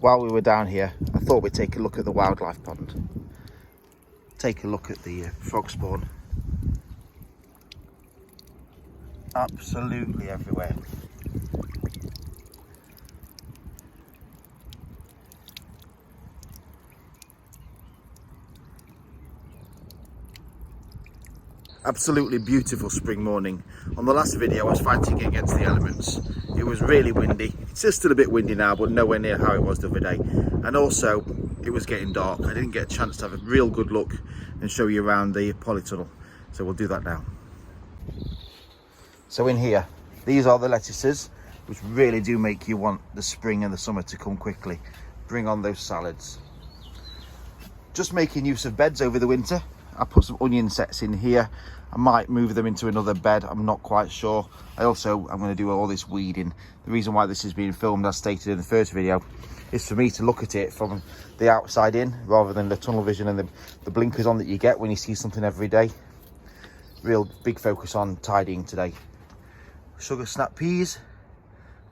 while we were down here, I thought we'd take a look at the wildlife pond. Take a look at the frog spawn. Absolutely everywhere. Absolutely beautiful spring morning. On the last video I was fighting against the elements. It was really windy. It's just still a bit windy now, but nowhere near how it was the other day. And also it was getting dark. I didn't get a chance to have a real good look and show you around the polytunnel. So we'll do that now. So in here, these are the lettuces, which really do make you want the spring and the summer to come quickly. Bring on those salads. Just making use of beds over the winter. I put some onion sets in here. I might move them into another bed, I'm not quite sure. I'm going to do all this weeding. The reason why this is being filmed, as stated in the first video, is for me to look at it from the outside in, rather than the tunnel vision and the blinkers on that you get when you see something every day. Real big focus on tidying today. Sugar snap peas.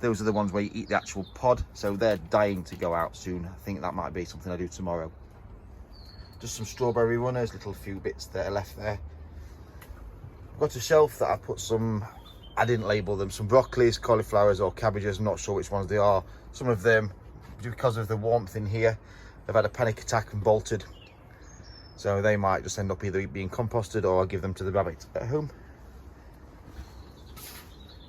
Those are the ones where you eat the actual pod, so they're dying to go out soon. I think that might be something I do tomorrow. Just some strawberry runners, little few bits that are left there. I've got a shelf that I put some, I didn't label them, some broccolis, cauliflowers or cabbages, I'm not sure which ones they are. Some of them, because of the warmth in here, they've had a panic attack and bolted. So they might just end up either being composted or I'll give them to the rabbit at home.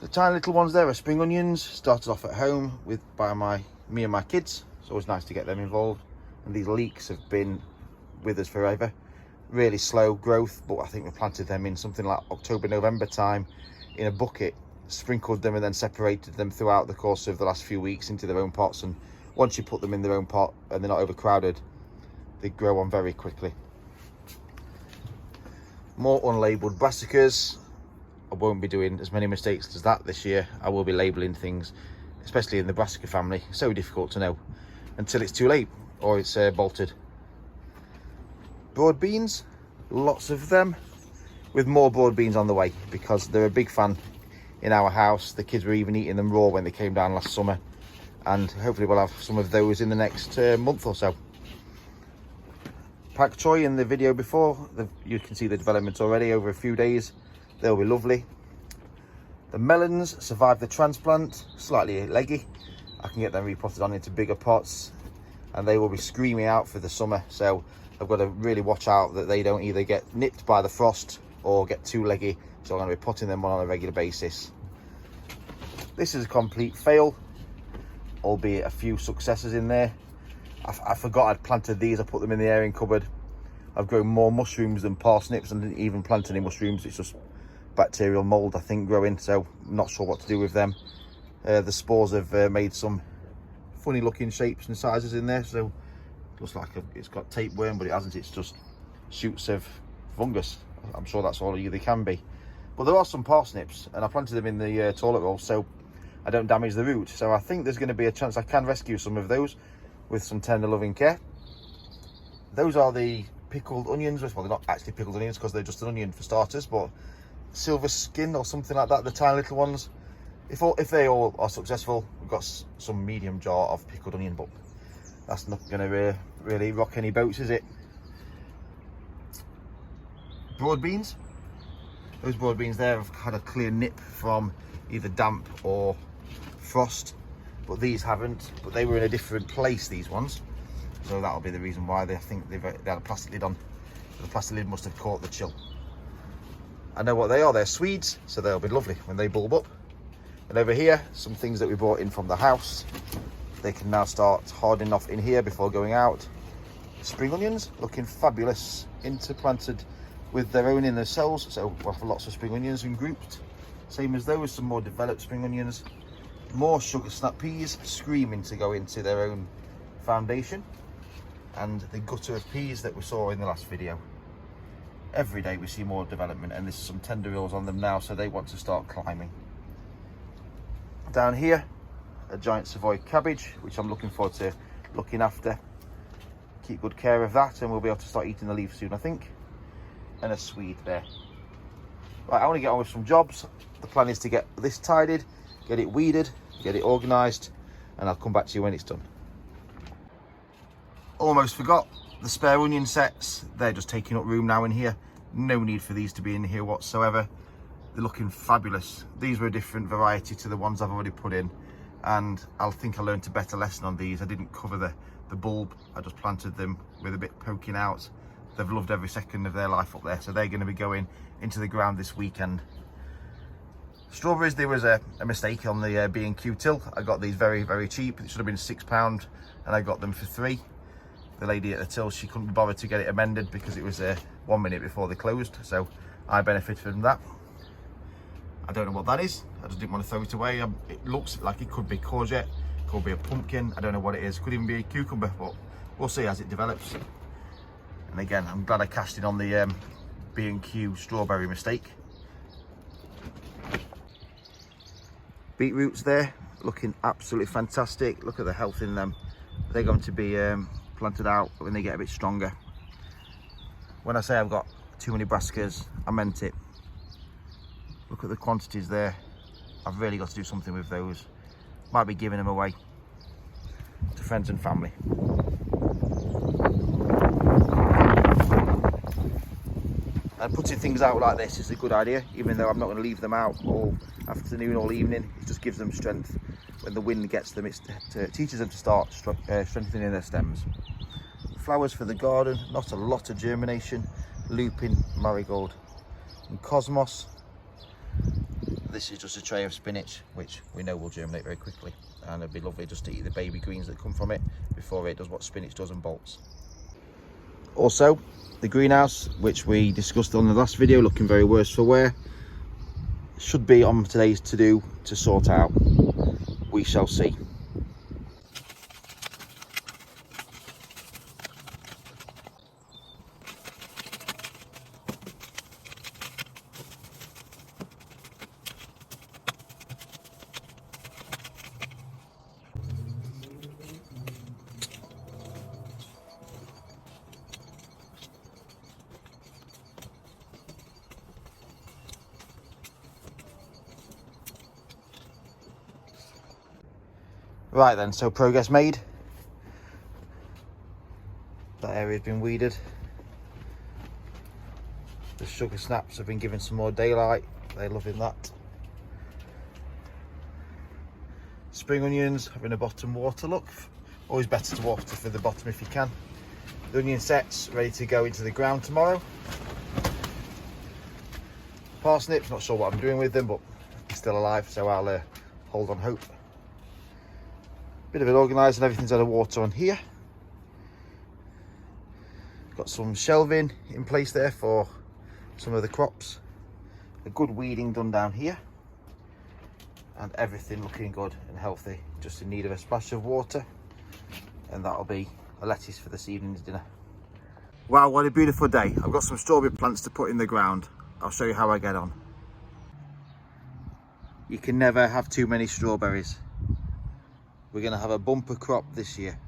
The tiny little ones there are spring onions, started off at home by me and my kids. It's always nice to get them involved. And these leeks have been with us forever. Really slow growth, but I think we planted them in something like October, November time in a bucket, sprinkled them and then separated them throughout the course of the last few weeks into their own pots. And once you put them in their own pot and they're not overcrowded, they grow on very quickly. More unlabeled brassicas. I won't be doing as many mistakes as that this year. I will be labelling things, especially in the brassica family. It's so difficult to know until it's too late or it's bolted. Broad beans, lots of them, with more broad beans on the way because they're a big fan in our house. The kids were even eating them raw when they came down last summer, and hopefully we'll have some of those in the next month or so. Pak choy in the video before, you can see the development already over a few days. They'll be lovely. The melons survived the transplant, slightly leggy. I can get them repotted on into bigger pots and they will be screaming out for the summer. So I've got to really watch out that they don't either get nipped by the frost or get too leggy. So I'm going to be potting them on a regular basis. This is a complete fail, albeit a few successes in there. I forgot I'd planted these. I put them in the airing cupboard. I've grown more mushrooms than parsnips and didn't even plant any mushrooms. It's just bacterial mold, I think, growing, so I'm not sure what to do with them. The spores have made some funny looking shapes and sizes in there, so it looks like it's got tapeworm, but it hasn't. It's just shoots of fungus. I'm sure that's all they can be. But there are some parsnips and I planted them in the toilet roll so I don't damage the root. So I think there's going to be a chance I can rescue some of those with some tender loving care. Those are the pickled onions. Well, they're not actually pickled onions because they're just an onion for starters, but silver skin or something like that, the tiny little ones. If they all are successful, we've got some medium jar of pickled onion, but that's not going to really rock any boats, is it? Broad beans. Those broad beans there have had a clear nip from either damp or frost, but these haven't. But they were in a different place, these ones, so that'll be the reason why they think they had a plastic lid on. The plastic lid must have caught the chill. I know what they are. They're Swedes, so they'll be lovely when they bulb up. And over here, some things that we brought in from the house. They can now start hardening off in here before going out. Spring onions, looking fabulous, interplanted with their own inner cells, so we'll have lots of spring onions and grouped. Same as those, some more developed spring onions. More sugar snap peas, screaming to go into their own foundation. And the gutter of peas that we saw in the last video. Every day we see more development, and there's some tendrils on them now, so they want to start climbing. Down here, a giant Savoy cabbage, which I'm looking forward to looking after. Keep good care of that, and we'll be able to start eating the leaves soon, I think. And a Swede there. Right, I want to get on with some jobs. The plan is to get this tidied, get it weeded, get it organised, and I'll come back to you when it's done. almost forgot, the spare onion sets, they're just taking up room now in here. No need for these to be in here whatsoever. They're looking fabulous. These were a different variety to the ones I've already put in, and I think I learned a better lesson on these. I didn't cover the bulb, I just planted them with a bit poking out. They've loved every second of their life up there, so they're going to be going into the ground this weekend. Strawberries, there was a mistake on the B&Q till. I got these very, very cheap. It should have been £6 and I got them for £3. The lady at the till, she couldn't be bothered to get it amended because it was 1 minute before they closed, so I benefited from that. I don't know what that is. I just didn't want to throw it away. It looks like it could be courgette, could be a pumpkin. I don't know what it is. Could even be a cucumber, but we'll see as it develops. And again, I'm glad I cashed in on the B&Q strawberry mistake. Beetroots there, looking absolutely fantastic. Look at the health in them. They're going to be planted out when they get a bit stronger. When I say I've got too many brassicas, I meant it. Look at the quantities there. I've really got to do something with those. Might be giving them away to friends and family. And putting things out like this is a good idea, even though I'm not going to leave them out all afternoon, all evening. It just gives them strength. When the wind gets them, it teaches them to start strengthening their stems. Flowers for the garden, not a lot of germination. Lupin, marigold and cosmos. This is just a tray of spinach, which we know will germinate very quickly. And it'd be lovely just to eat the baby greens that come from it before it does what spinach does and bolts. Also, the greenhouse, which we discussed on the last video, looking very worse for wear, should be on today's to-do to sort out. We shall see. Right then, so progress made. That area's been weeded. The sugar snaps have been given some more daylight. They're loving that. Spring onions having a bottom water look. Always better to water for the bottom if you can. The onion sets ready to go into the ground tomorrow. Parsnips, not sure what I'm doing with them, but he's still alive, so I'll hold on hope. Bit of it organised and everything's out of water on here. Got some shelving in place there for some of the crops. A good weeding done down here. And everything looking good and healthy. Just in need of a splash of water. And that'll be a lettuce for this evening's dinner. Wow, what a beautiful day. I've got some strawberry plants to put in the ground. I'll show you how I get on. You can never have too many strawberries. We're going to have a bumper crop this year.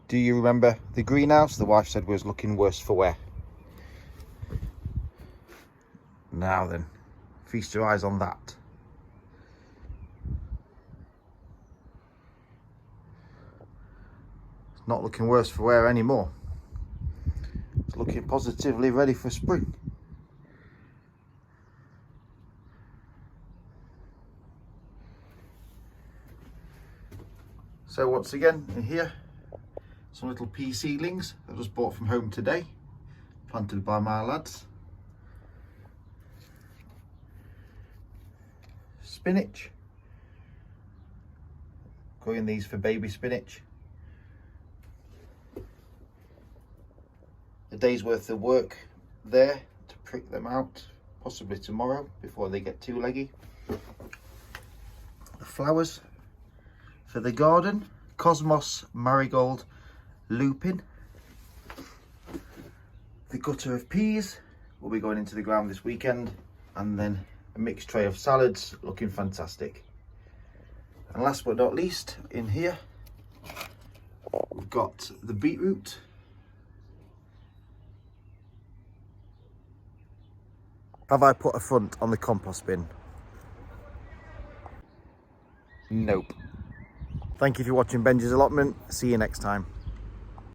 Do you remember the greenhouse the wife said was looking worse for wear? Now then, feast your eyes on that. It's not looking worse for wear anymore. It's looking positively ready for spring. So once again, in here, some little pea seedlings I just bought from home today, planted by my lads. Spinach, growing these for baby spinach. A day's worth of work there to prick them out, possibly tomorrow before they get too leggy. The flowers for the garden, cosmos, marigold, lupin. The gutter of peas will be going into the ground this weekend, and then a mixed tray of salads looking fantastic. And last but not least, in here we've got the beetroot. Have I put a front on the compost bin? Nope. Thank you for watching Benji's Allotment. See you next time.